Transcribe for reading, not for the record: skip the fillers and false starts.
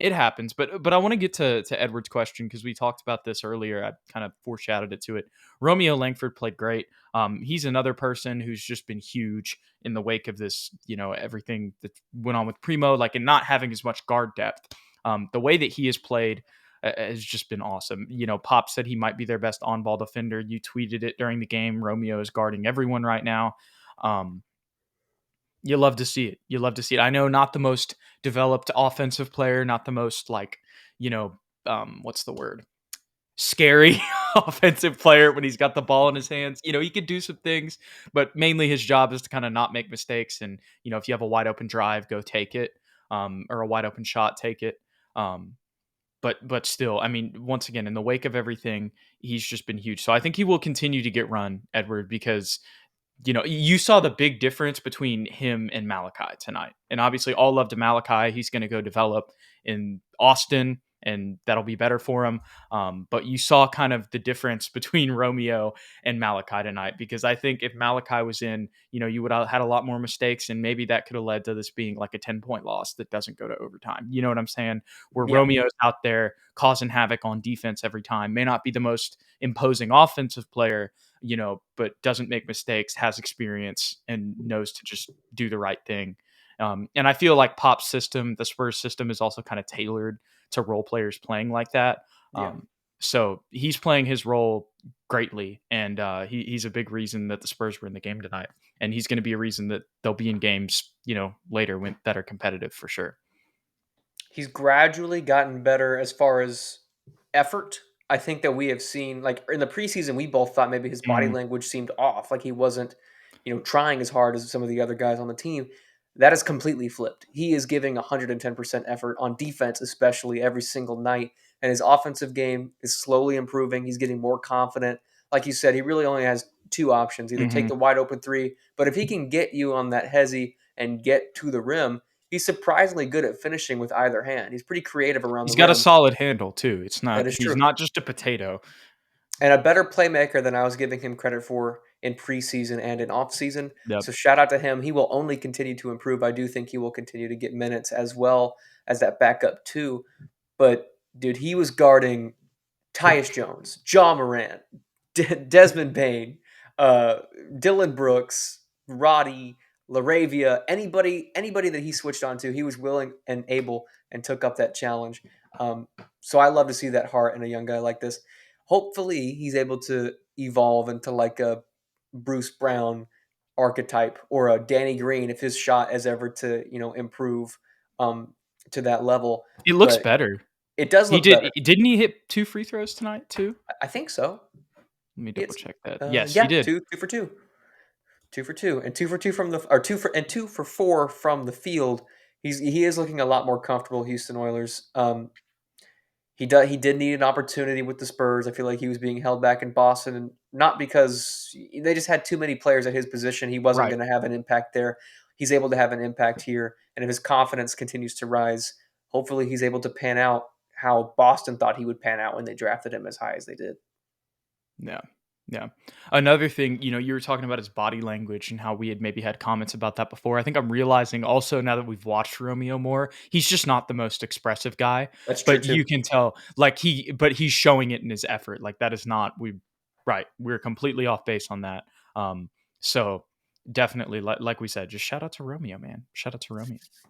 It happens, but I want to get to Edward's question because we talked about this earlier. I kind of foreshadowed it to it. Romeo Langford played great. He's another person who's just been huge in the wake of this, everything that went on with Primo, like and not having as much guard depth. The way that he has played has just been awesome. Pop said he might be their best on-ball defender. You tweeted it during the game. Romeo is guarding everyone right now. Um, you love to see it. You love to see it. I know not the most developed offensive player, not the most you know, what's the word? Scary offensive player when he's got the ball in his hands. He could do some things, but mainly his job is to kind of not make mistakes. And, if you have a wide open drive, go take it. Or a wide open shot, take it. Um, but still, I mean, once again, in the wake of everything, he's just been huge. So I think he will continue to get run, Edward, because you saw the big difference between him and Malachi tonight. And obviously, all love to Malachi. He's going to go develop in Austin, and that'll be better for him. But you saw kind of the difference between Romeo and Malachi tonight, because I think if Malachi was in, you would have had a lot more mistakes, and maybe that could have led to this being like a 10-point loss that doesn't go to overtime. You know what I'm saying? Where Yeah. Romeo's out there causing havoc on defense every time, may not be the most imposing offensive player, but doesn't make mistakes, has experience, and knows to just do the right thing. And I feel like Pop's system, the Spurs system, is also kind of tailored to role players playing like that. Yeah. So he's playing his role greatly, and he's a big reason that the Spurs were in the game tonight. And he's going to be a reason that they'll be in games, later that are competitive for sure. He's gradually gotten better as far as effort. I think that we have seen, like in the preseason, we both thought maybe his body Mhm. language seemed off, like he wasn't, trying as hard as some of the other guys on the team. That is completely flipped. He is giving 110% effort on defense, especially every single night. And his offensive game is slowly improving. He's getting more confident. Like you said, he really only has two options: either take Mhm. the wide open three, but if he can get you on that hezzy and get to the rim, he's surprisingly good at finishing with either hand. He's pretty creative around He's the got a rim. solid handle too. That is He's true. not just a potato. And a better playmaker than I was giving him credit for in preseason and in offseason. Yep. So shout out to him. He will only continue to improve. I do think he will continue to get minutes as well as that backup too. But dude, he was guarding Tyus Jones, John Morant, Desmond Bain, uh, Dylan Brooks, Roddy, Laravia, anybody that he switched on to, he was willing and able and took up that challenge. So I love to see that heart in a young guy like this. Hopefully, he's able to evolve into like a Bruce Brown archetype or a Danny Green if his shot is ever to improve um, to that level. It looks But better. it does He look did. better. Didn't he hit 2 free throws tonight too? I think so. Let me double It's check that. Yes, he yeah, did. two for two. 2 for 2, and 2 for 2 from the or 2 for 4 from the field. He is looking a lot more comfortable. Houston Oilers. He did need an opportunity with the Spurs. I feel like he was being held back in Boston, and not because they just had too many players at his position. He wasn't Right. going to have an impact there. He's able to have an impact here, and if his confidence continues to rise, hopefully he's able to pan out how Boston thought he would pan out when they drafted him as high as they did. Yeah. Yeah. Another thing, you were talking about his body language and how we had maybe had comments about that before. I think I'm realizing also now that we've watched Romeo more, he's just not the most expressive guy, That's true but too. you can tell like but he's showing it in his effort. Like that is not right. We're completely off base on that. So definitely like we said, just shout out to Romeo, man. Shout out to Romeo.